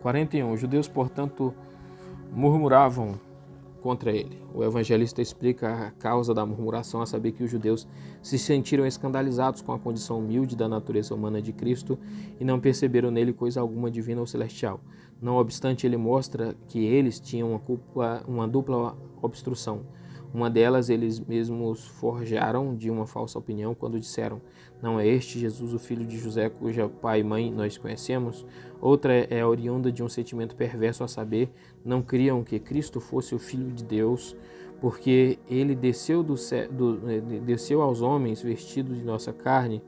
41. Os judeus, portanto, murmuravam contra ele. O evangelista explica a causa da murmuração, a saber que os judeus se sentiram escandalizados com a condição humilde da natureza humana de Cristo e não perceberam nele coisa alguma divina ou celestial. Não obstante, ele mostra que eles tinham uma dupla obstrução. Uma delas eles mesmos forjaram de uma falsa opinião quando disseram: não é este Jesus, o filho de José, cuja pai e mãe nós conhecemos? Outra é oriunda de um sentimento perverso, a saber, não criam que Cristo fosse o Filho de Deus, porque ele desceu aos homens vestido de nossa carne,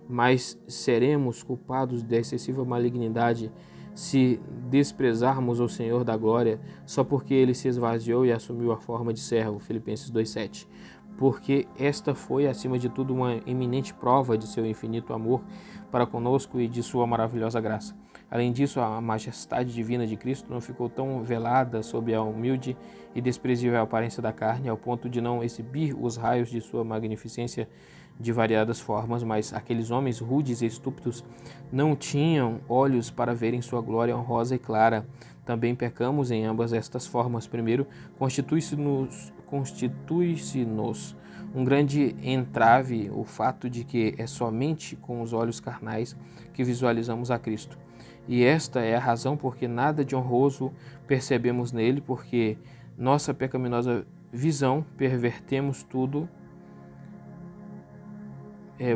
mas seremos culpados da excessiva malignidade se desprezarmos o Senhor da glória, só porque ele se esvaziou e assumiu a forma de servo. Filipenses 2,7. Porque esta foi, acima de tudo, uma eminente prova de seu infinito amor para conosco e de sua maravilhosa graça. Além disso, a majestade divina de Cristo não ficou tão velada sob a humilde e desprezível aparência da carne, ao ponto de não exibir os raios de sua magnificência de variadas formas, mas aqueles homens rudes e estúpidos não tinham olhos para verem sua glória honrosa e clara. Também pecamos em ambas estas formas. Primeiro, constitui-se-nos um grande entrave o fato de que é somente com os olhos carnais que visualizamos a Cristo. E esta é a razão porque nada de honroso percebemos nele, porque nossa pecaminosa visão pervertemos tudo,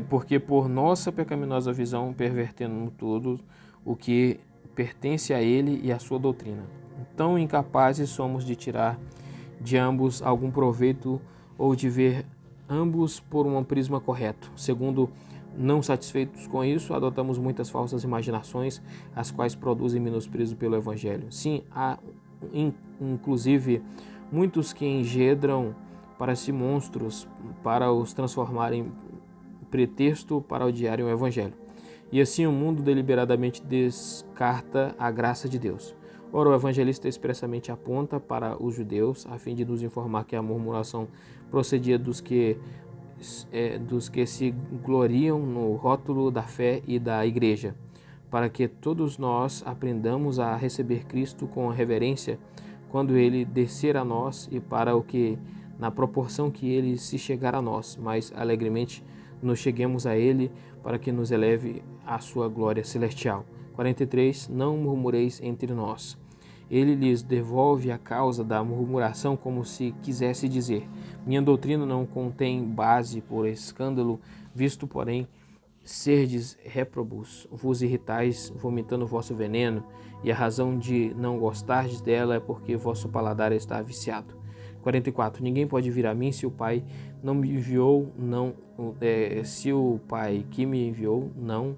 porque por nossa pecaminosa visão pervertemos tudo o que pertence a ele e à sua doutrina. Tão incapazes somos de tirar de ambos algum proveito ou de ver ambos por um prisma correto. Segundo, não satisfeitos com isso, adotamos muitas falsas imaginações, as quais produzem menosprezo pelo Evangelho. Sim, há inclusive muitos que engendram para si monstros para os transformarem pretexto para odiarem o Evangelho. E assim o mundo deliberadamente descarta a graça de Deus. Ora, o evangelista expressamente aponta para os judeus, a fim de nos informar que a murmuração procedia dos que se gloriam no rótulo da fé e da igreja, para que todos nós aprendamos a receber Cristo com reverência quando ele descer a nós e para o que, na proporção que ele se chegar a nós, mais alegremente nos cheguemos a ele para que nos eleve à sua glória celestial. 43. Não murmureis entre nós. Ele lhes devolve a causa da murmuração como se quisesse dizer: minha doutrina não contém base por escândalo, visto, porém, serdes réprobos, vos irritais, vomitando vosso veneno, e a razão de não gostardes dela é porque vosso paladar está viciado. 44. Ninguém pode vir a mim se o Pai não me enviou, se o Pai que me enviou não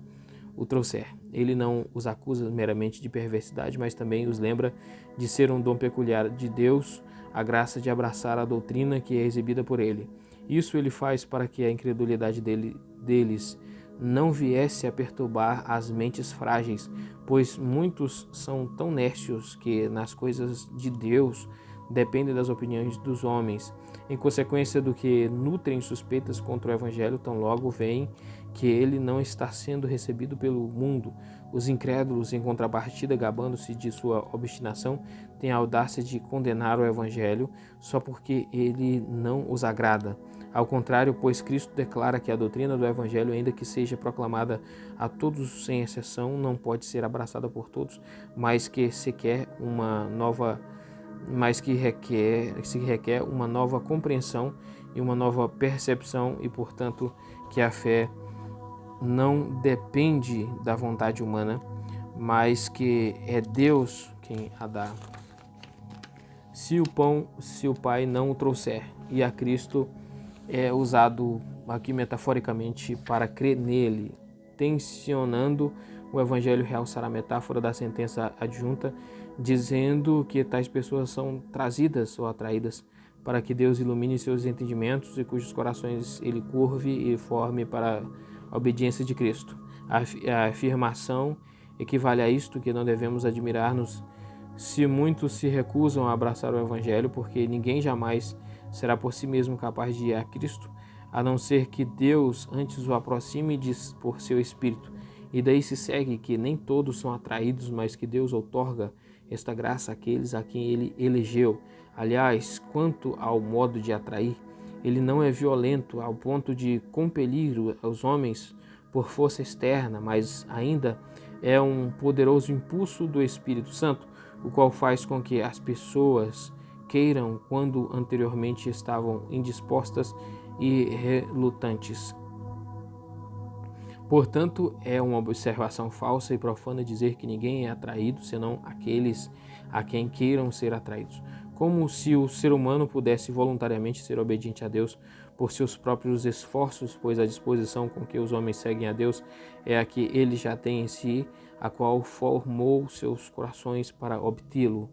o trouxer. Ele não os acusa meramente de perversidade, mas também os lembra de ser um dom peculiar de Deus, a graça de abraçar a doutrina que é exibida por ele. Isso ele faz para que a incredulidade deles não viesse a perturbar as mentes frágeis, pois muitos são tão nércios que nas coisas de Deus dependem das opiniões dos homens. Em consequência do que nutrem suspeitas contra o Evangelho, tão logo veem que ele não está sendo recebido pelo mundo. Os incrédulos, em contrapartida, gabando-se de sua obstinação, têm a audácia de condenar o Evangelho só porque ele não os agrada. Ao contrário, pois Cristo declara que a doutrina do Evangelho, ainda que seja proclamada a todos sem exceção, não pode ser abraçada por todos, mas que requer uma nova compreensão e uma nova percepção, e portanto que a fé não depende da vontade humana, mas que é Deus quem a dá. Se o Pai não o trouxer, e a Cristo é usado aqui metaforicamente para crer nele, tensionando o Evangelho realçar a metáfora da sentença adjunta, dizendo que tais pessoas são trazidas ou atraídas para que Deus ilumine seus entendimentos e cujos corações ele curve e forme para a obediência de Cristo. A afirmação equivale a isto, que não devemos admirar-nos se muitos se recusam a abraçar o Evangelho, porque ninguém jamais será por si mesmo capaz de ir a Cristo, a não ser que Deus antes o aproxime por seu Espírito. E daí se segue que nem todos são atraídos, mas que Deus outorga esta graça àqueles a quem ele elegeu. Aliás, quanto ao modo de atrair, ele não é violento ao ponto de compelir os homens por força externa, mas ainda é um poderoso impulso do Espírito Santo, o qual faz com que as pessoas queiram quando anteriormente estavam indispostas e relutantes. Portanto, é uma observação falsa e profana dizer que ninguém é atraído senão aqueles a quem queiram ser atraídos. Como se o ser humano pudesse voluntariamente ser obediente a Deus por seus próprios esforços, pois a disposição com que os homens seguem a Deus é a que ele já tem em si, a qual formou seus corações para obtê-lo.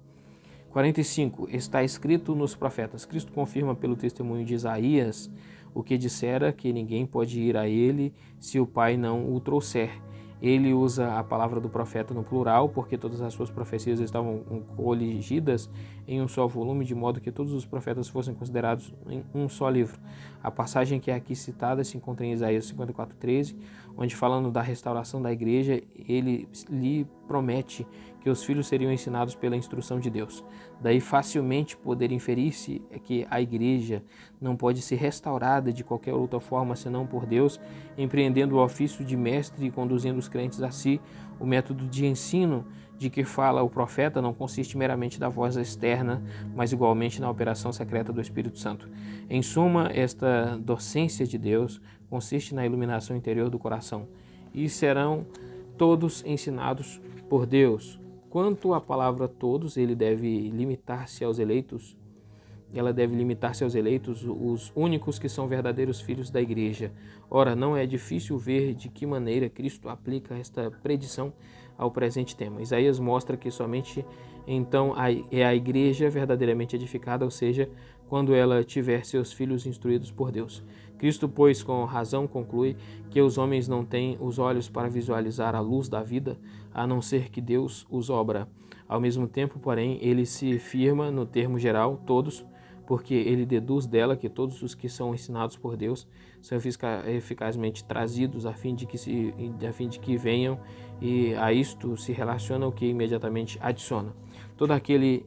45. Está escrito nos profetas. Cristo confirma pelo testemunho de Isaías o que dissera, que ninguém pode ir a ele se o Pai não o trouxer. Ele usa a palavra do profeta no plural, porque todas as suas profecias estavam coligidas em um só volume, de modo que todos os profetas fossem considerados em um só livro. A passagem que é aqui citada se encontra em Isaías 54:13, onde, falando da restauração da igreja, ele lhe promete que os filhos seriam ensinados pela instrução de Deus. Daí facilmente poder inferir-se que a igreja não pode ser restaurada de qualquer outra forma senão por Deus, empreendendo o ofício de mestre e conduzindo os crentes a si. O método de ensino de que fala o profeta não consiste meramente da voz externa, mas igualmente na operação secreta do Espírito Santo. Em suma, esta docência de Deus consiste na iluminação interior do coração, e serão todos ensinados por Deus. Quanto à palavra todos, ela deve limitar-se aos eleitos, os únicos que são verdadeiros filhos da igreja. Ora, não é difícil ver de que maneira Cristo aplica esta predição ao presente tema. Isaías mostra que somente então é a igreja verdadeiramente edificada, ou seja, quando ela tiver seus filhos instruídos por Deus. Cristo, pois, com razão conclui que os homens não têm os olhos para visualizar a luz da vida, a não ser que Deus os obra. Ao mesmo tempo, porém, ele se firma no termo geral, todos, porque ele deduz dela que todos os que são ensinados por Deus são eficazmente trazidos a fim de que venham, e a isto se relaciona o que imediatamente adiciona. Todo aquele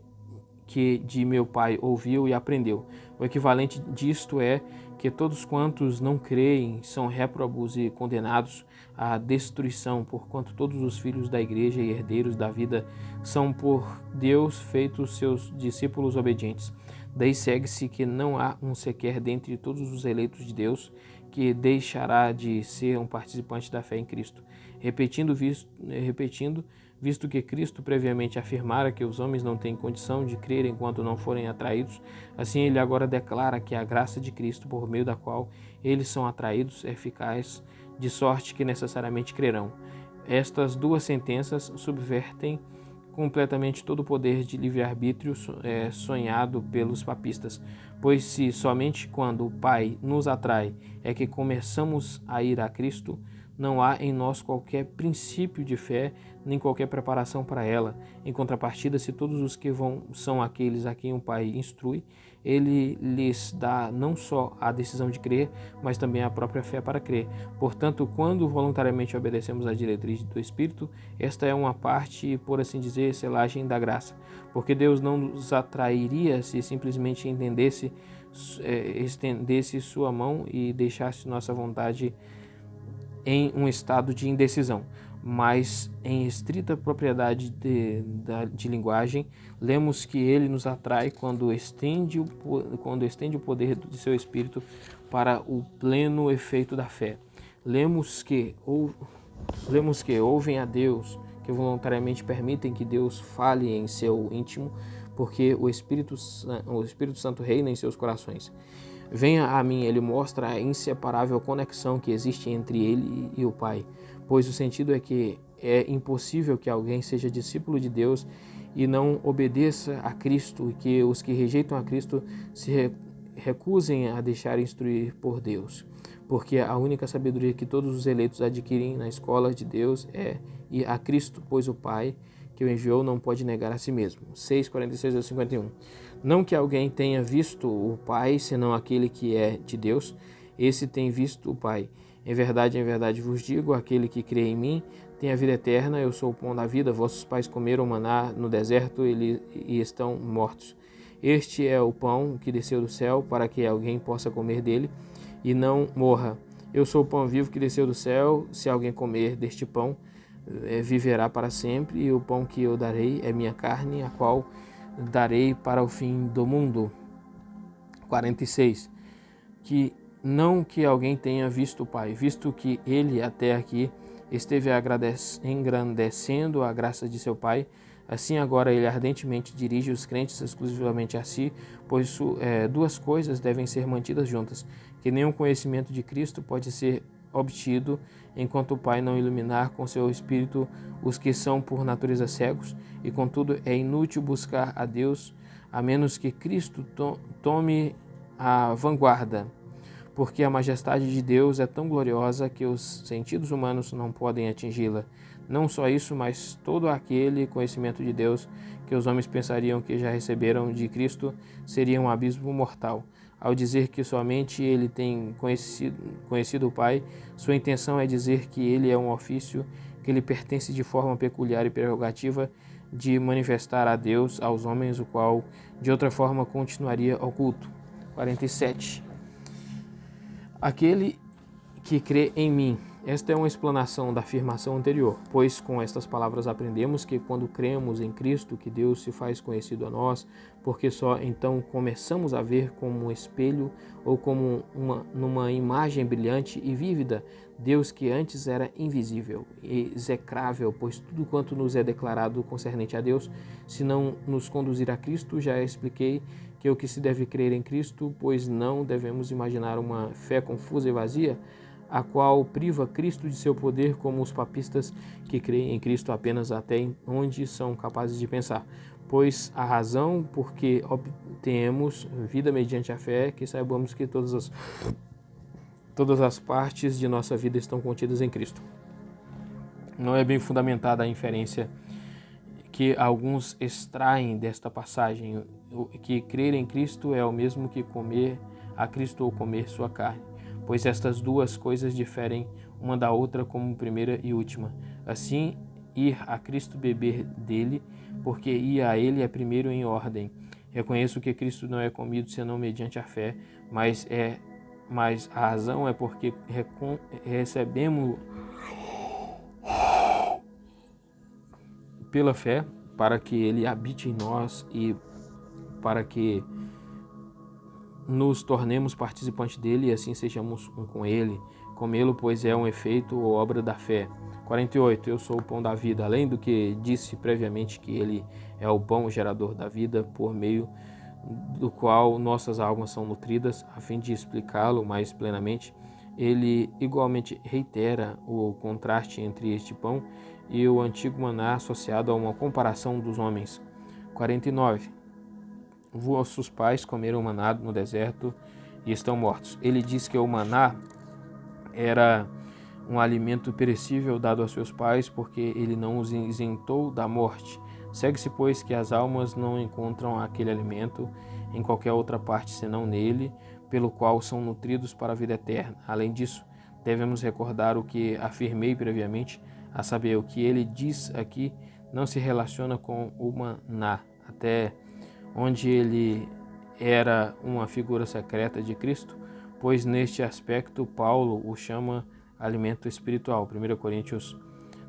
que de meu Pai ouviu e aprendeu. O equivalente disto é que todos quantos não creem são réprobos e condenados à destruição, porquanto todos os filhos da igreja e herdeiros da vida são por Deus feitos seus discípulos obedientes. Daí segue-se que não há um sequer dentre todos os eleitos de Deus que deixará de ser um participante da fé em Cristo. Repetindo, visto que Cristo previamente afirmara que os homens não têm condição de crer enquanto não forem atraídos, assim ele agora declara que a graça de Cristo, por meio da qual eles são atraídos, é eficaz, de sorte que necessariamente crerão. Estas duas sentenças subvertem completamente todo o poder de livre-arbítrio sonhado pelos papistas, pois se somente quando o Pai nos atrai é que começamos a ir a Cristo, não há em nós qualquer princípio de fé, nem qualquer preparação para ela. Em contrapartida, se todos os que vão são aqueles a quem o Pai instrui, ele lhes dá não só a decisão de crer, mas também a própria fé para crer. Portanto, quando voluntariamente obedecemos à diretriz do Espírito, esta é uma parte, por assim dizer, selagem da graça, porque Deus não nos atrairia se simplesmente estendesse sua mão e deixasse nossa vontade em um estado de indecisão. Mas em estrita propriedade de linguagem, lemos que ele nos atrai quando estende o poder de seu Espírito para o pleno efeito da fé. Lemos que ouvem a Deus, que voluntariamente permitem que Deus fale em seu íntimo, porque o Espírito Santo reina em seus corações. Venha a mim, ele mostra a inseparável conexão que existe entre ele e o Pai, pois o sentido é que é impossível que alguém seja discípulo de Deus e não obedeça a Cristo, e que os que rejeitam a Cristo se recusem a deixar instruir por Deus, porque a única sabedoria que todos os eleitos adquirem na escola de Deus é ir a Cristo, pois o Pai que o enviou não pode negar a si mesmo. 6:46 a 51. Não que alguém tenha visto o Pai, senão aquele que é de Deus, esse tem visto o Pai. Em verdade vos digo, aquele que crê em mim tem a vida eterna, eu sou o pão da vida, vossos pais comeram maná no deserto e estão mortos. Este é o pão que desceu do céu, para que alguém possa comer dele e não morra. Eu sou o pão vivo que desceu do céu, se alguém comer deste pão, viverá para sempre, e o pão que eu darei é minha carne, a qual darei para o fim do mundo. 46. Que alguém tenha visto o Pai, visto que ele até aqui esteve engrandecendo a graça de seu Pai, assim agora ele ardentemente dirige os crentes exclusivamente a si, pois duas coisas devem ser mantidas juntas, que nenhum conhecimento de Cristo pode ser obtido enquanto o Pai não iluminar com seu Espírito os que são por natureza cegos, e contudo é inútil buscar a Deus a menos que Cristo tome a vanguarda, porque a majestade de Deus é tão gloriosa que os sentidos humanos não podem atingi-la. Não só isso, mas todo aquele conhecimento de Deus que os homens pensariam que já receberam de Cristo seria um abismo mortal. Ao dizer que somente ele tem conhecido o Pai, sua intenção é dizer que ele é um ofício que lhe pertence de forma peculiar e prerrogativa de manifestar a Deus aos homens, o qual de outra forma continuaria oculto. 47. Aquele que crê em mim. Esta é uma explanação da afirmação anterior, pois com estas palavras aprendemos que quando cremos em Cristo, que Deus se faz conhecido a nós, porque só então começamos a ver como um espelho ou como numa imagem brilhante e vívida, Deus que antes era invisível e execrável, pois tudo quanto nos é declarado concernente a Deus, se não nos conduzir a Cristo, já expliquei que o que se deve crer em Cristo, pois não devemos imaginar uma fé confusa e vazia, a qual priva Cristo de seu poder, como os papistas que creem em Cristo apenas até onde são capazes de pensar. Pois a razão por que obtemos vida mediante a fé é que saibamos que todas as partes de nossa vida estão contidas em Cristo. Não é bem fundamentada a inferência que alguns extraem desta passagem, que crer em Cristo é o mesmo que comer a Cristo ou comer sua carne, pois estas duas coisas diferem uma da outra como primeira e última. Assim, ir a Cristo beber dele, porque ir a ele é primeiro em ordem. Reconheço que Cristo não é comido senão mediante a fé, mas a razão é porque recebemos pela fé, para que ele habite em nós e para que nos tornemos participantes dele e assim sejamos um com ele. Comê-lo, pois, é um efeito ou obra da fé. 48. Eu sou o pão da vida, além do que disse previamente que ele é o pão gerador da vida, por meio do qual nossas almas são nutridas. A fim de explicá-lo mais plenamente, ele igualmente reitera o contraste entre este pão e o antigo maná, associado a uma comparação dos homens. 49. Vossos pais comeram maná no deserto e estão mortos. Ele diz que o maná era um alimento perecível dado a seus pais, porque ele não os isentou da morte. Segue-se, pois, que as almas não encontram aquele alimento em qualquer outra parte senão nele, pelo qual são nutridos para a vida eterna. Além disso, devemos recordar o que afirmei previamente, a saber, o que ele diz aqui não se relaciona com o maná, até onde ele era uma figura secreta de Cristo, pois neste aspecto Paulo o chama alimento espiritual, 1 Coríntios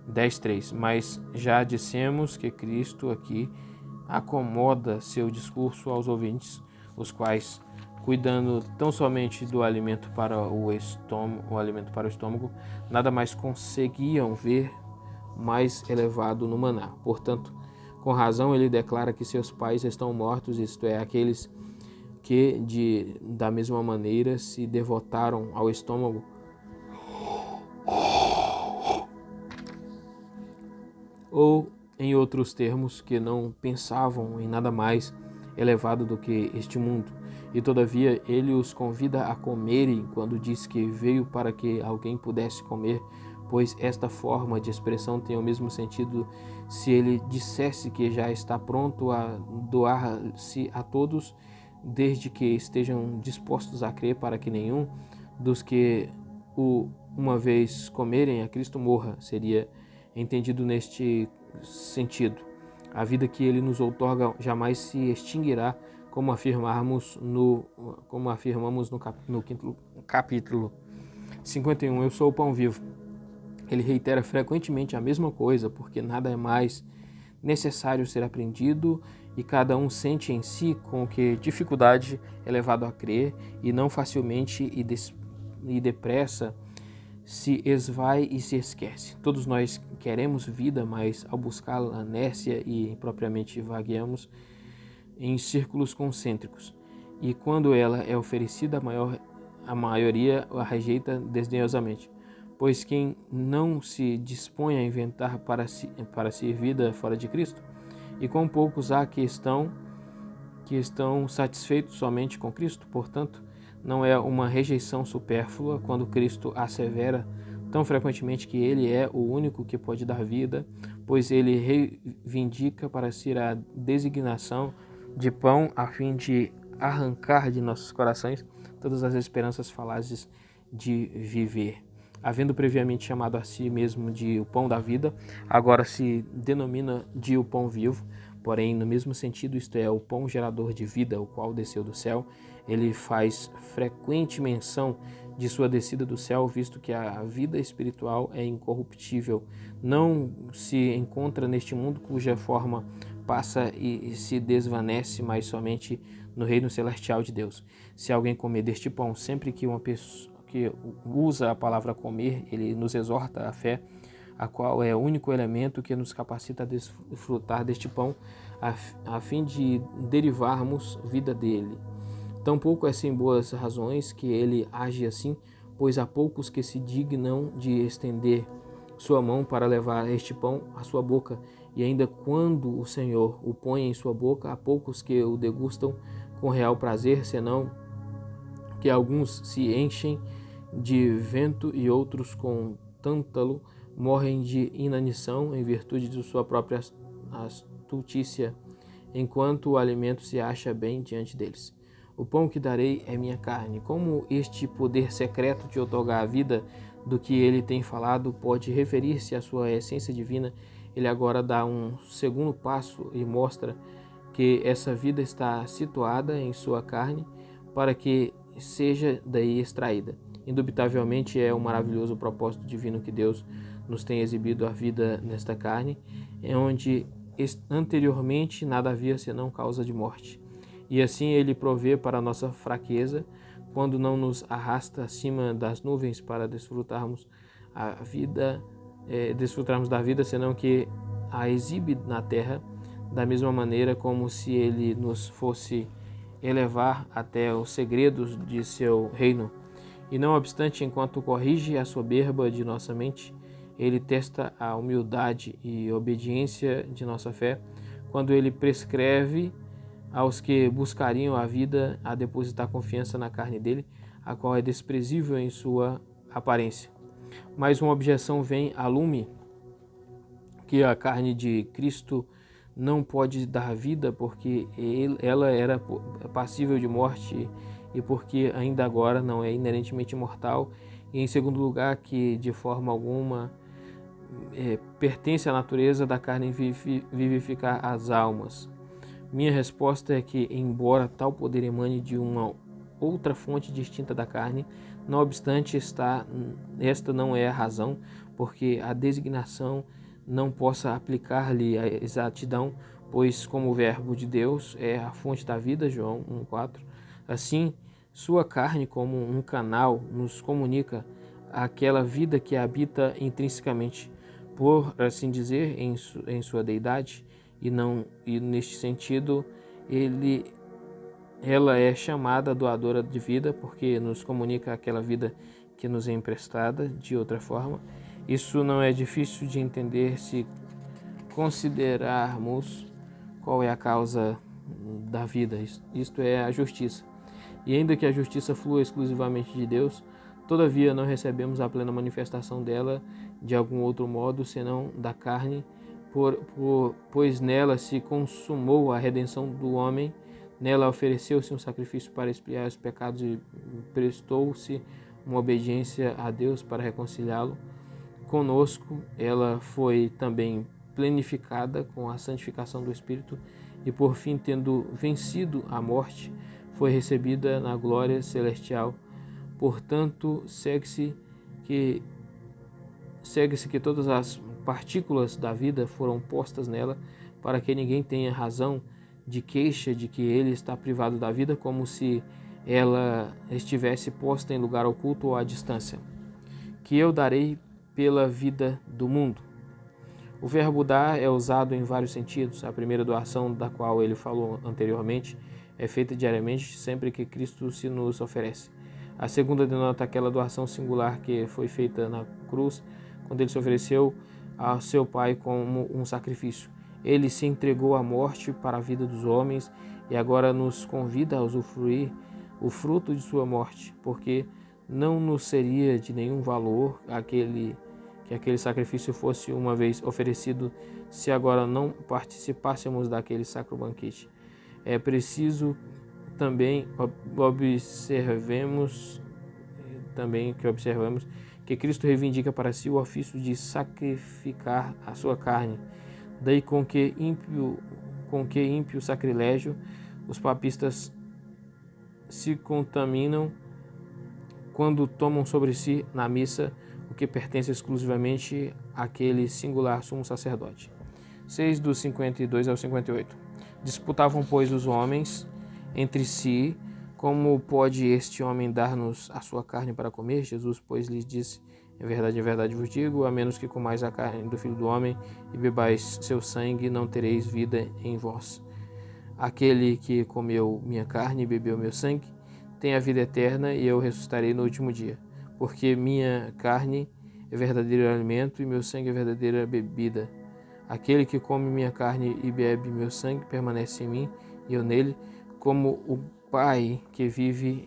10:3. Mas já dissemos que Cristo aqui acomoda seu discurso aos ouvintes, os quais, cuidando tão somente do alimento para o estômago, nada mais conseguiam ver mais elevado no maná. Portanto, com razão ele declara que seus pais estão mortos, isto é, aqueles que da mesma maneira se devotaram ao estômago ou, em outros termos, que não pensavam em nada mais elevado do que este mundo. E todavia ele os convida a comerem quando diz que veio para que alguém pudesse comer, pois esta forma de expressão tem o mesmo sentido se ele dissesse que já está pronto a doar-se a todos, desde que estejam dispostos a crer, para que nenhum dos que uma vez comerem a Cristo morra. Seria entendido neste sentido. A vida que ele nos outorga jamais se extinguirá, como afirmamos no quinto capítulo 51. Eu sou o pão vivo. Ele reitera frequentemente a mesma coisa, porque nada é mais necessário ser aprendido e cada um sente em si com que dificuldade é levado a crer e não facilmente e depressa se esvai e se esquece. Todos nós queremos vida, mas ao buscá-la, inércia e impropriamente vagueamos em círculos concêntricos. E quando ela é oferecida, a maioria a rejeita desdenhosamente. Pois quem não se dispõe a inventar para si vida fora de Cristo, e quão poucos há que estão satisfeitos somente com Cristo. Portanto, não é uma rejeição supérflua quando Cristo assevera tão frequentemente que ele é o único que pode dar vida, pois ele reivindica para si a designação de pão a fim de arrancar de nossos corações todas as esperanças falazes de viver. Havendo previamente chamado a si mesmo de o pão da vida, agora se denomina de o pão vivo, porém no mesmo sentido, isto é, o pão gerador de vida, o qual desceu do céu. Ele faz frequente menção de sua descida do céu, visto que a vida espiritual é incorruptível, não se encontra neste mundo, cuja forma passa e se desvanece, mas somente no reino celestial de Deus. Se alguém comer deste pão, sempre que uma pessoa que usa a palavra comer, ele nos exorta à fé, a qual é o único elemento que nos capacita a desfrutar deste pão, a fim de derivarmos vida dele. Tampouco é sem boas razões que ele age assim, pois há poucos que se dignam de estender sua mão para levar este pão à sua boca, e ainda quando o Senhor o põe em sua boca, há poucos que o degustam com real prazer, senão que alguns se enchem de vento e outros com tântalo morrem de inanição em virtude de sua própria astutícia, enquanto o alimento se acha bem diante deles. O pão que darei é minha carne. Como este poder secreto de outorgar a vida do que ele tem falado pode referir-se à sua essência divina, ele agora dá um segundo passo e mostra que essa vida está situada em sua carne para que seja daí extraída. Indubitavelmente é um maravilhoso propósito divino que Deus nos tem exibido a vida nesta carne, onde anteriormente nada havia senão causa de morte. E assim ele provê para a nossa fraqueza, quando não nos arrasta acima das nuvens para desfrutarmos da vida, senão que a exibe na terra, da mesma maneira como se ele nos fosse elevar até os segredos de seu reino. E não obstante, enquanto corrige a soberba de nossa mente, ele testa a humildade e obediência de nossa fé, quando ele prescreve aos que buscariam a vida a depositar confiança na carne dele, a qual é desprezível em sua aparência. Mas uma objeção vem a lume, que a carne de Cristo não pode dar vida porque ela era passível de morte e porque ainda agora não é inerentemente mortal, e em segundo lugar que de forma alguma pertence à natureza da carne vivificar as almas. Minha resposta é que, embora tal poder emane de uma outra fonte distinta da carne, não obstante esta não é a razão porque a designação não possa aplicar-lhe a exatidão, pois como o verbo de Deus é a fonte da vida, João 1,4, assim sua carne como um canal nos comunica aquela vida que habita intrinsecamente, por assim dizer, em sua deidade, e neste sentido ela é chamada doadora de vida porque nos comunica aquela vida que nos é emprestada de outra forma. Isso não é difícil de entender se considerarmos qual é a causa da vida, isto é a justiça. E ainda que a justiça flua exclusivamente de Deus, todavia não recebemos a plena manifestação dela de algum outro modo senão da carne, pois nela se consumou a redenção do homem, nela ofereceu-se um sacrifício para expiar os pecados e prestou-se uma obediência a Deus para reconciliá-lo conosco ela foi também plenificada com a santificação do Espírito e, por fim, tendo vencido a morte, foi recebida na glória celestial. Portanto, segue-se que todas as partículas da vida foram postas nela, para que ninguém tenha razão de queixa de que ele está privado da vida, como se ela estivesse posta em lugar oculto ou à distância. Que eu darei pela vida do mundo. O verbo dar é usado em vários sentidos. A primeira doação, da qual ele falou anteriormente, é feita diariamente, sempre que Cristo se nos oferece. A segunda denota aquela doação singular que foi feita na cruz, quando ele se ofereceu a seu Pai como um sacrifício. Ele se entregou à morte para a vida dos homens e agora nos convida a usufruir o fruto de sua morte, porque não nos seria de nenhum valor que aquele sacrifício fosse uma vez oferecido se agora não participássemos daquele sacro banquete. É preciso também observemos que Cristo reivindica para si o ofício de sacrificar a sua carne. Daí com que ímpio sacrilégio os papistas se contaminam quando tomam sobre si na missa o que pertence exclusivamente àquele singular sumo sacerdote. 6 dos 52 ao 58. Disputavam, pois, os homens entre si, como pode este homem dar-nos a sua carne para comer? Jesus, pois, lhes disse, em verdade vos digo, a menos que comais a carne do Filho do Homem e bebais seu sangue, não tereis vida em vós. Aquele que comeu minha carne e bebeu meu sangue tem a vida eterna, e eu ressuscitarei no último dia. Porque minha carne é verdadeiro alimento e meu sangue é verdadeira bebida. Aquele que come minha carne e bebe meu sangue permanece em mim e eu nele, como o Pai que vive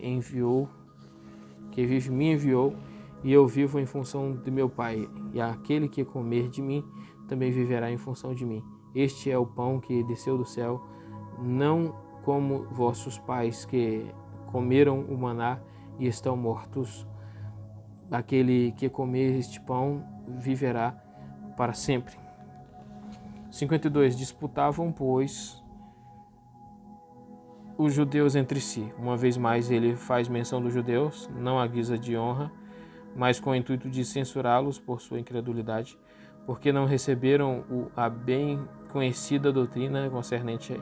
me enviou, e eu vivo em função de meu Pai. E aquele que comer de mim também viverá em função de mim. Este é o pão que desceu do céu, não como vossos pais que comeram o maná e estão mortos. Aquele que comer este pão viverá para sempre. 52. Disputavam, pois, os judeus entre si. Uma vez mais ele faz menção dos judeus, não à guisa de honra, mas com o intuito de censurá-los por sua incredulidade, porque não receberam a bem conhecida doutrina concernente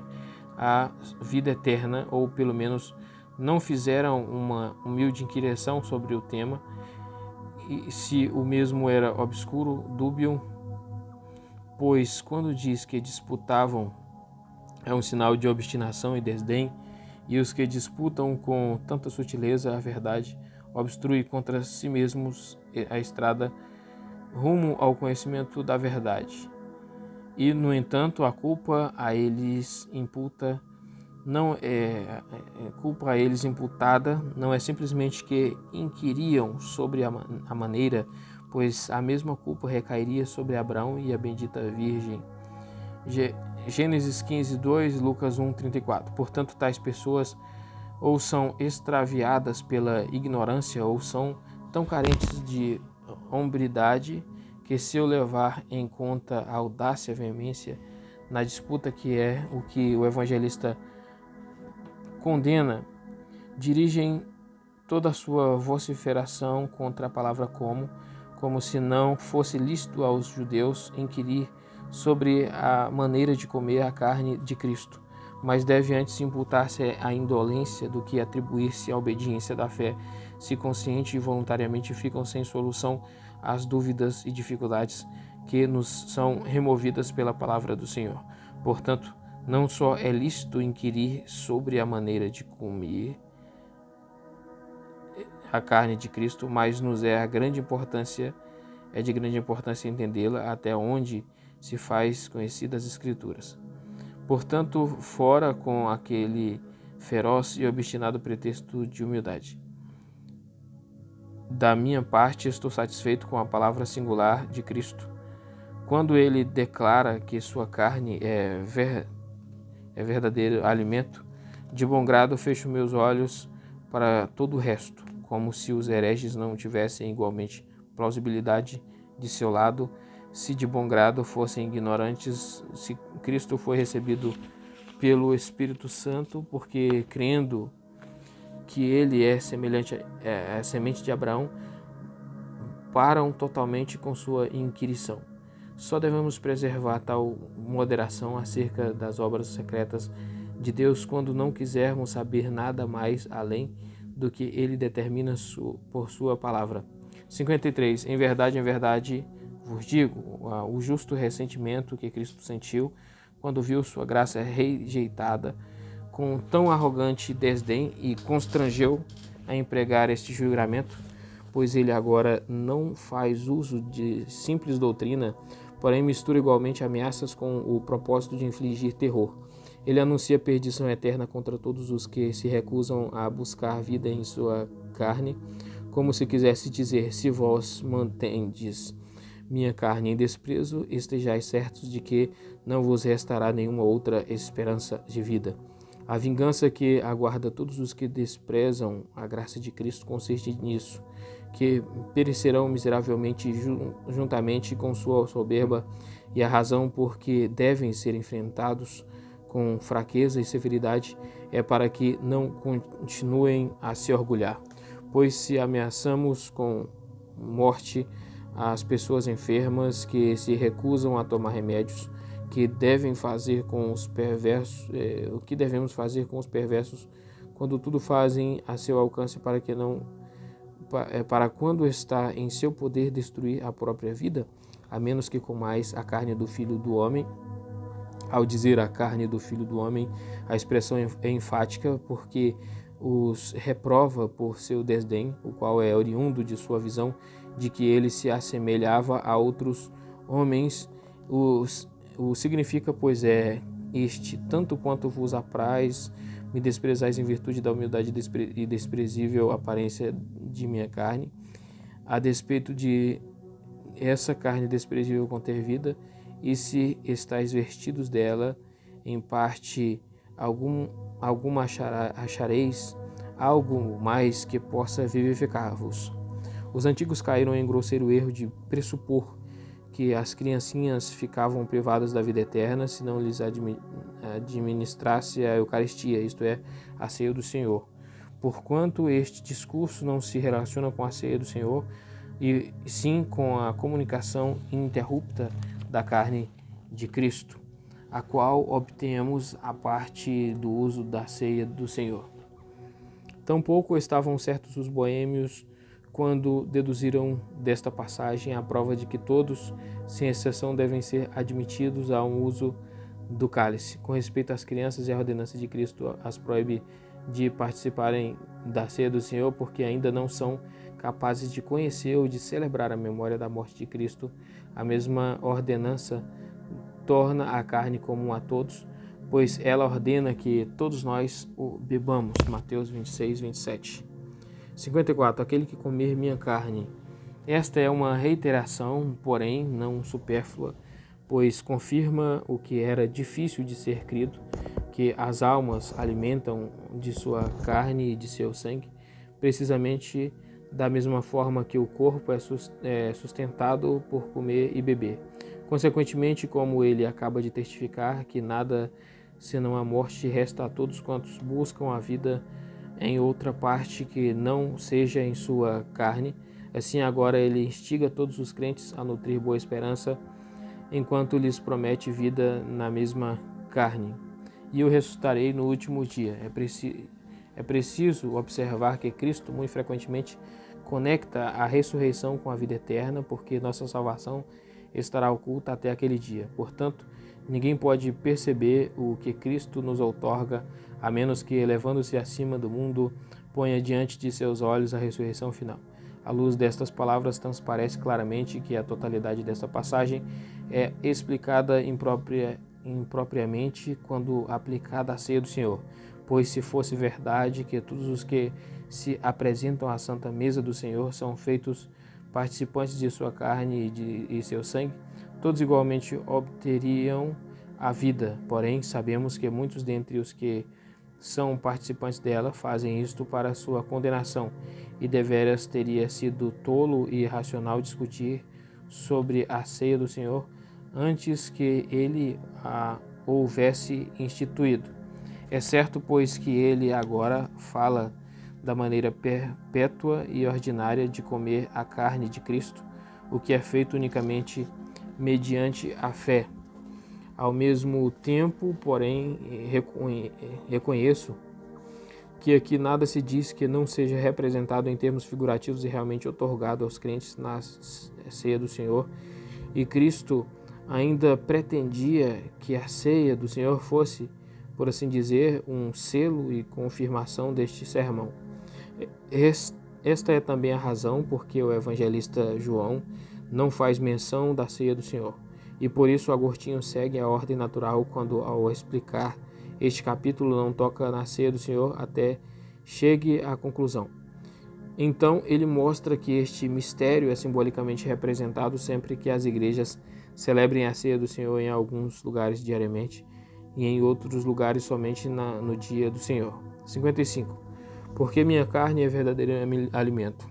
à vida eterna, ou pelo menos não fizeram uma humilde inquirição sobre o tema, e se o mesmo era obscuro, dúbio, pois quando diz que disputavam é um sinal de obstinação e desdém, e os que disputam com tanta sutileza a verdade obstruem contra si mesmos a estrada rumo ao conhecimento da verdade. E, no entanto, a culpa a eles imputada não é simplesmente que inquiriam sobre a maneira, pois a mesma culpa recairia sobre Abraão e a bendita Virgem. Gênesis 15:2, Lucas 1:34. Portanto, tais pessoas ou são extraviadas pela ignorância ou são tão carentes de hombridade que, se eu levar em conta a audácia e a veemência na disputa, que é o que o evangelista condena, dirigem toda a sua vociferação contra a palavra como se não fosse lícito aos judeus inquirir sobre a maneira de comer a carne de Cristo, mas deve antes imputar-se a indolência do que atribuir-se à obediência da fé, se consciente e voluntariamente ficam sem solução as dúvidas e dificuldades que nos são removidas pela palavra do Senhor. Portanto, não só é lícito inquirir sobre a maneira de comer a carne de Cristo, mas nos é de grande importância entendê-la até onde se faz conhecidas as Escrituras. Portanto, fora com aquele feroz e obstinado pretexto de humildade. Da minha parte, estou satisfeito com a palavra singular de Cristo, quando ele declara que sua carne é verdadeiro alimento. De bom grado fecho meus olhos para todo o resto, como se os hereges não tivessem igualmente plausibilidade de seu lado, se de bom grado fossem ignorantes, se Cristo foi recebido pelo Espírito Santo, porque crendo que ele é semelhante à semente de Abraão, param totalmente com sua inquirição. Só devemos preservar tal moderação acerca das obras secretas de Deus quando não quisermos saber nada mais além do que ele determina por sua palavra. 53. Em verdade vos digo, o justo ressentimento que Cristo sentiu quando viu sua graça rejeitada com tão arrogante desdém e constrangeu a empregar este julgamento, pois ele agora não faz uso de simples doutrina, porém mistura igualmente ameaças com o propósito de infligir terror. Ele anuncia perdição eterna contra todos os que se recusam a buscar vida em sua carne, como se quisesse dizer: se vós mantendes minha carne em desprezo, estejais certos de que não vos restará nenhuma outra esperança de vida. A vingança que aguarda todos os que desprezam a graça de Cristo consiste nisso, que perecerão miseravelmente juntamente com sua soberba, e a razão por que devem ser enfrentados com fraqueza e severidade é para que não continuem a se orgulhar. Pois se ameaçamos com morte as pessoas enfermas que se recusam a tomar remédios, o que devemos fazer com os perversos quando tudo fazem a seu alcance para quando está em seu poder destruir a própria vida, a menos que comais a carne do Filho do Homem. Ao dizer a carne do Filho do Homem, a expressão é enfática, porque os reprova por seu desdém, o qual é oriundo de sua visão de que ele se assemelhava a outros homens. O significa, pois é este: tanto quanto vos apraz, me desprezais em virtude da humildade e desprezível aparência de minha carne, a despeito de essa carne desprezível conter vida, e se estáis vestidos dela, em parte alguma achareis algo mais que possa vivificar-vos. Os antigos caíram em grosseiro erro de pressupor que as criancinhas ficavam privadas da vida eterna se não lhes administrasse a Eucaristia, isto é, a ceia do Senhor. Porquanto este discurso não se relaciona com a ceia do Senhor, e sim com a comunicação ininterrupta da carne de Cristo, a qual obtemos a parte do uso da ceia do Senhor. Tampouco estavam certos os boêmios quando deduziram desta passagem a prova de que todos, sem exceção, devem ser admitidos a um uso do cálice. Com respeito às crianças, e a ordenança de Cristo as proíbe de participarem da ceia do Senhor, porque ainda não são capazes de conhecer ou de celebrar a memória da morte de Cristo. A mesma ordenança torna a carne comum a todos, pois ela ordena que todos nós o bebamos. Mateus 26, 27. 54. Aquele que comer minha carne. Esta é uma reiteração, porém não supérflua, pois confirma o que era difícil de ser crido, que as almas alimentam de sua carne e de seu sangue, precisamente da mesma forma que o corpo é sustentado por comer e beber. Consequentemente, como ele acaba de testificar que nada senão a morte resta a todos quantos buscam a vida em outra parte que não seja em sua carne, assim agora ele instiga todos os crentes a nutrir boa esperança, enquanto lhes promete vida na mesma carne. E eu ressuscitarei no último dia. É preciso observar que Cristo muito frequentemente conecta a ressurreição com a vida eterna, porque nossa salvação estará oculta até aquele dia. Portanto, ninguém pode perceber o que Cristo nos outorga, a menos que, elevando-se acima do mundo, ponha diante de seus olhos a ressurreição final. À luz destas palavras, transparece claramente que a totalidade desta passagem é explicada impropriamente quando aplicada à ceia do Senhor. Pois se fosse verdade que todos os que se apresentam à santa mesa do Senhor são feitos participantes de sua carne e seu sangue, todos igualmente obteriam a vida. Porém, sabemos que muitos dentre os que são participantes dela fazem isto para sua condenação, e deveras teria sido tolo e irracional discutir sobre a ceia do Senhor antes que ele a houvesse instituído. É certo, pois, que ele agora fala da maneira perpétua e ordinária de comer a carne de Cristo, o que é feito unicamente mediante a fé. Ao mesmo tempo, porém, reconheço que aqui nada se diz que não seja representado em termos figurativos e realmente otorgado aos crentes na ceia do Senhor. E Cristo ainda pretendia que a ceia do Senhor fosse, por assim dizer, um selo e confirmação deste sermão. Esta é também a razão porque o evangelista João não faz menção da ceia do Senhor. E por isso Agostinho segue a ordem natural quando, ao explicar este capítulo, não toca na ceia do Senhor até chegue à conclusão. Então, ele mostra que este mistério é simbolicamente representado sempre que as igrejas celebrem a ceia do Senhor em alguns lugares diariamente e em outros lugares somente no dia do Senhor. 55. Porque minha carne é verdadeiro alimento.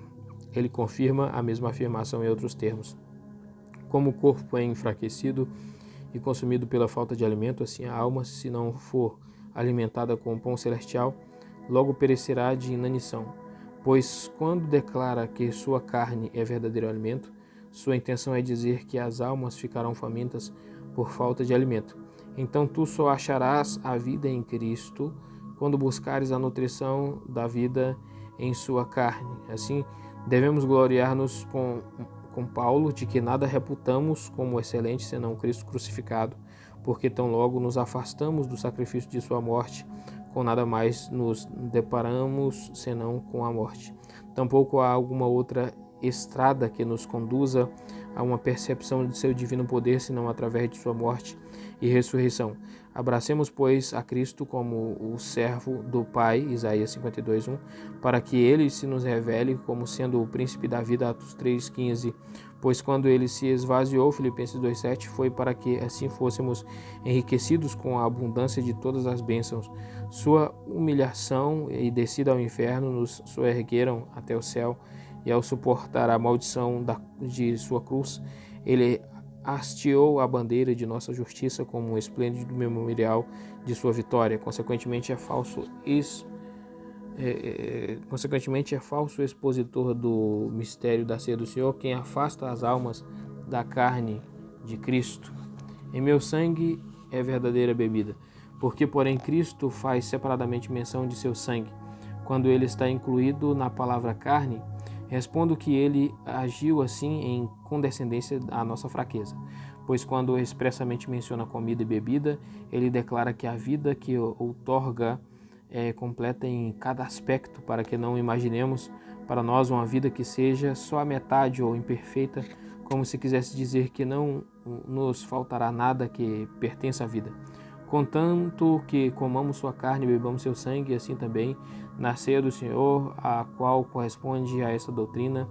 Ele confirma a mesma afirmação em outros termos. Como o corpo é enfraquecido e consumido pela falta de alimento, assim a alma, se não for alimentada com o pão celestial, logo perecerá de inanição. Pois quando declara que sua carne é verdadeiro alimento, sua intenção é dizer que as almas ficarão famintas por falta de alimento. Então tu só acharás a vida em Cristo quando buscares a nutrição da vida em sua carne. Assim, devemos gloriar-nos com Paulo de que nada reputamos como excelente senão Cristo crucificado, porque tão logo nos afastamos do sacrifício de sua morte, com nada mais nos deparamos senão com a morte. Tampouco há alguma outra estrada que nos conduza a uma percepção de seu divino poder, senão através de sua morte e ressurreição. Abracemos, pois, a Cristo como o servo do Pai, Isaías 52:1, para que ele se nos revele como sendo o príncipe da vida, Atos 3:15, pois quando ele se esvaziou, Filipenses 2:7, foi para que assim fôssemos enriquecidos com a abundância de todas as bênçãos. Sua humilhação e descida ao inferno nos soergueram até o céu, e ao suportar a maldição de sua cruz, ele hasteou a bandeira de nossa justiça como um esplêndido memorial de sua vitória. Consequentemente, é falso expositor do mistério da ceia do Senhor quem afasta as almas da carne de Cristo. Em meu sangue é verdadeira bebida, porque, porém, Cristo faz separadamente menção de seu sangue. Quando ele está incluído na palavra carne, respondo que ele agiu assim em condescendência à nossa fraqueza, pois quando expressamente menciona comida e bebida, ele declara que a vida que outorga é completa em cada aspecto, para que não imaginemos para nós uma vida que seja só a metade ou imperfeita, como se quisesse dizer que não nos faltará nada que pertença à vida. Contanto que comamos sua carne e bebamos seu sangue, assim também na ceia do Senhor, a qual corresponde a esta doutrina,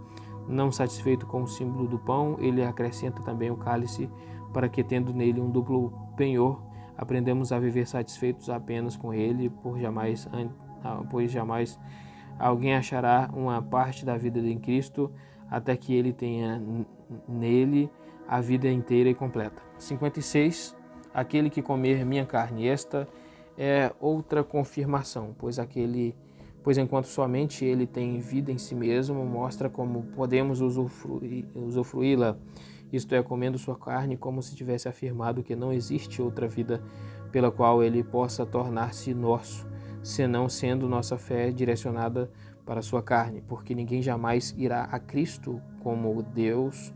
não satisfeito com o símbolo do pão, ele acrescenta também o cálice, para que, tendo nele um duplo penhor, aprendemos a viver satisfeitos apenas com ele, pois jamais alguém achará uma parte da vida em Cristo, até que ele tenha nele a vida inteira e completa. 56. Aquele que comer minha carne. Esta é outra confirmação, pois enquanto somente ele tem vida em si mesmo, mostra como podemos usufruí-la, isto é, comendo sua carne, como se tivesse afirmado que não existe outra vida pela qual ele possa tornar-se nosso, senão sendo nossa fé direcionada para sua carne, porque ninguém jamais irá a Cristo como Deus,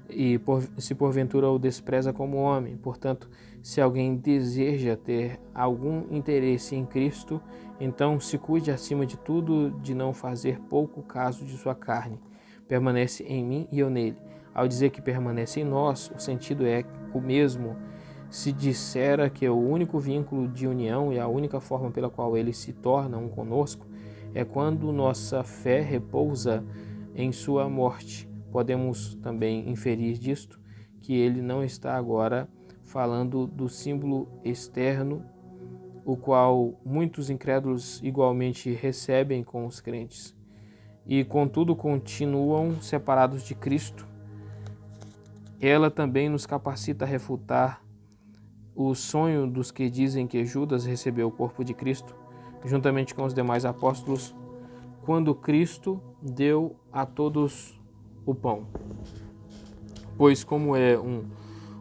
e se porventura o despreza como homem. Portanto, se alguém deseja ter algum interesse em Cristo, então se cuide acima de tudo de não fazer pouco caso de sua carne. Permanece em mim e eu nele. Ao dizer que permanece em nós, o sentido é o mesmo se dissera que o único vínculo de união e a única forma pela qual ele se torna um conosco é quando nossa fé repousa em sua morte. Podemos também inferir disto que ele não está agora falando do símbolo externo, o qual muitos incrédulos igualmente recebem com os crentes, e contudo continuam separados de Cristo, Ela também nos capacita a refutar o sonho dos que dizem que Judas recebeu o corpo de Cristo, juntamente com os demais apóstolos, quando Cristo deu a todos o pão. Pois, como é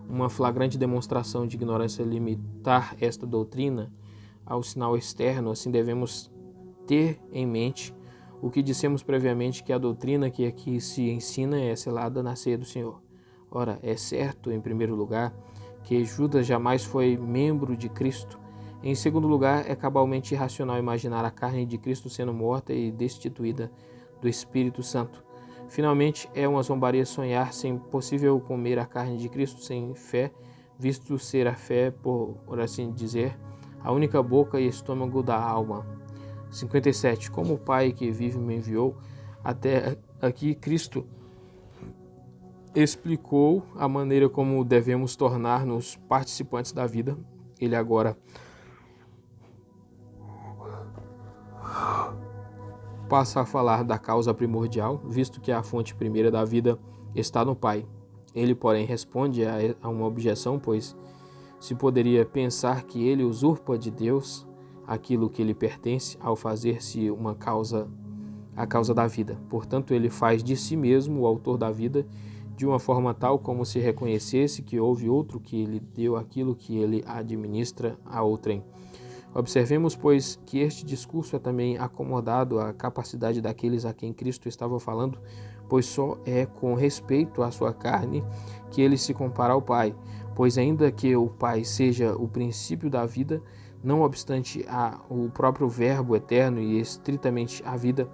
uma flagrante demonstração de ignorância limitar esta doutrina ao sinal externo, assim devemos ter em mente o que dissemos previamente, que a doutrina que aqui se ensina é selada na ceia do Senhor. Ora, é certo, em primeiro lugar, que Judas jamais foi membro de Cristo. Em segundo lugar, é cabalmente irracional imaginar a carne de Cristo sendo morta e destituída do Espírito Santo. Finalmente, é uma zombaria sonhar sem possível comer a carne de Cristo sem fé, visto ser a fé, por assim dizer, a única boca e estômago da alma. 57. Como o Pai que vive me enviou, até aqui Cristo explicou a maneira como devemos tornar-nos participantes da vida. Ele agora passa a falar da causa primordial, visto que a fonte primeira da vida está no Pai. Ele, porém, responde a uma objeção, pois se poderia pensar que ele usurpa de Deus aquilo que lhe pertence ao fazer-se a causa da vida. Portanto, ele faz de si mesmo o autor da vida de uma forma tal como se reconhecesse que houve outro que lhe deu aquilo que ele administra a outrem. Observemos, pois, que este discurso é também acomodado à capacidade daqueles a quem Cristo estava falando, pois só é com respeito à sua carne que ele se compara ao Pai, pois ainda que o Pai seja o princípio da vida, não obstante o próprio Verbo eterno e estritamente a vida,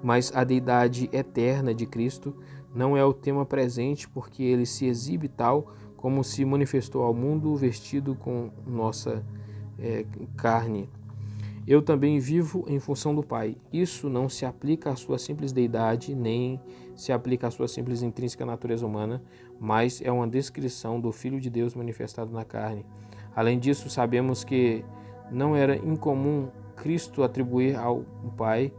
mas a deidade eterna de Cristo não é o tema presente, porque ele se exibe tal como se manifestou ao mundo vestido com nossa carne. Eu também vivo em função do Pai. Isso não se aplica à sua simples deidade, nem se aplica à sua simples intrínseca natureza humana, mas é uma descrição do Filho de Deus manifestado na carne. Além disso, sabemos que não era incomum Cristo atribuir ao Pai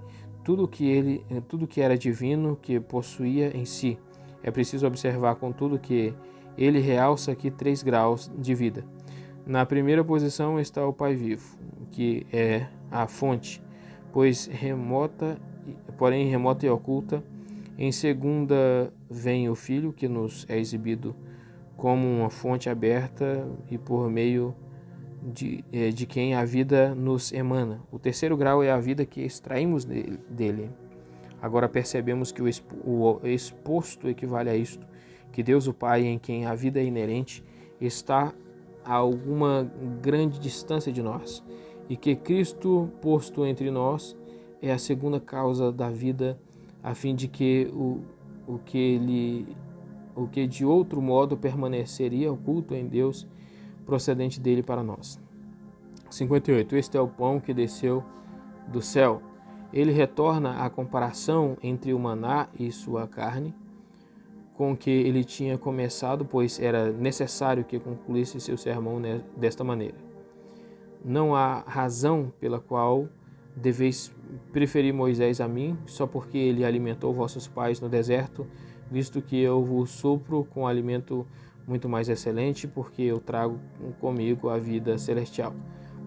tudo que era divino, que possuía em si. É preciso observar, contudo, que ele realça aqui 3 graus de vida. Na primeira posição está o Pai vivo, que é a fonte, porém remota e oculta. Em segunda vem o Filho, que nos é exibido como uma fonte aberta e por meio de quem a vida nos emana. O terceiro grau é a vida que extraímos dele. Agora percebemos que o exposto equivale a isto, que Deus o Pai, em quem a vida é inerente, está a alguma grande distância de nós, e que Cristo, posto entre nós, é a segunda causa da vida, a fim de que o que de outro modo permaneceria oculto em Deus, procedente dele para nós. 58. Este é o pão que desceu do céu. Ele retorna à comparação entre o maná e sua carne, com que ele tinha começado, pois era necessário que concluísse seu sermão desta maneira. Não há razão pela qual deveis preferir Moisés a mim, só porque ele alimentou vossos pais no deserto, visto que eu vos supro com alimento muito mais excelente, porque eu trago comigo a vida celestial.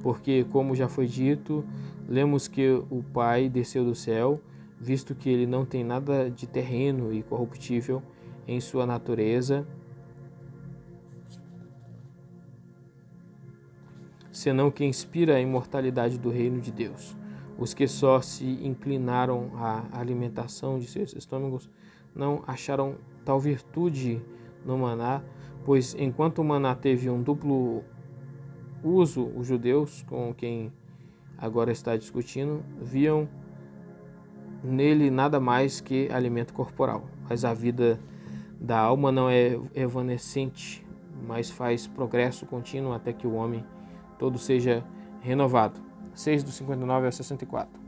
Porque, como já foi dito, lemos que o Pai desceu do céu, visto que ele não tem nada de terreno e corruptível em sua natureza, senão que inspira a imortalidade do reino de Deus. Os que só se inclinaram à alimentação de seus estômagos não acharam tal virtude no maná, pois enquanto o maná teve um duplo uso, os judeus, com quem agora está discutindo, viam nele nada mais que alimento corporal, mas a vida da alma não é evanescente, mas faz progresso contínuo até que o homem todo seja renovado. 6 do 59 ao 64.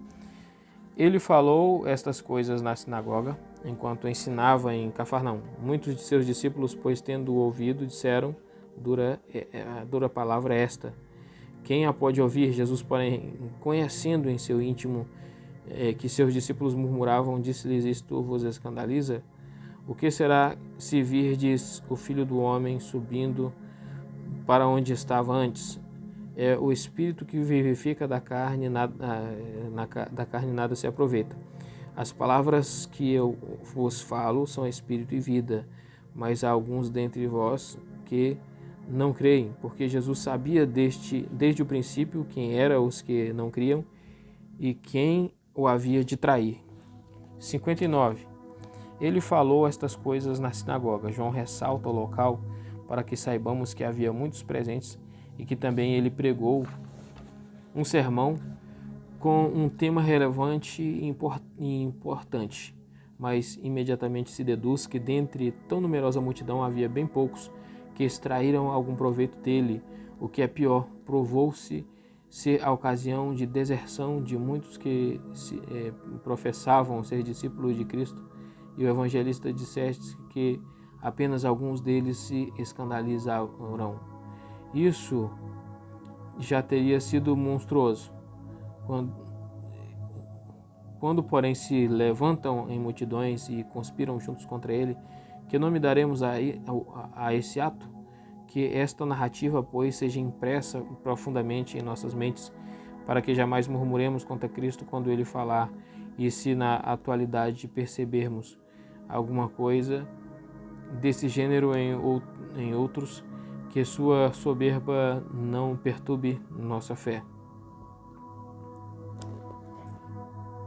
Ele falou estas coisas na sinagoga, enquanto ensinava em Cafarnaum. Muitos de seus discípulos, pois tendo ouvido, disseram, dura palavra esta. Quem a pode ouvir? Jesus, porém, conhecendo em seu íntimo que seus discípulos murmuravam, disse-lhes: isto vos escandaliza? O que será se virdes o Filho do Homem subindo para onde estava antes? É o Espírito que vivifica da carne, da carne nada se aproveita. As palavras que eu vos falo são Espírito e vida, mas há alguns dentre vós que não creem, porque Jesus sabia desde o princípio quem eram os que não criam e quem o havia de trair. 59. Ele falou estas coisas na sinagoga. João ressalta o local para que saibamos que havia muitos presentes e que também ele pregou um sermão com um tema relevante e importante, mas imediatamente se deduz que dentre tão numerosa multidão havia bem poucos que extraíram algum proveito dele. O que é pior, provou-se ser a ocasião de deserção de muitos que professavam ser discípulos de Cristo, e o evangelista disseste que apenas alguns deles se escandalizarão. Isso já teria sido monstruoso. Quando, porém, se levantam em multidões e conspiram juntos contra ele, que nome daremos a esse ato? Que esta narrativa, pois, seja impressa profundamente em nossas mentes, para que jamais murmuremos contra Cristo quando ele falar, e se na atualidade percebermos alguma coisa desse gênero em outros, que sua soberba não perturbe nossa fé.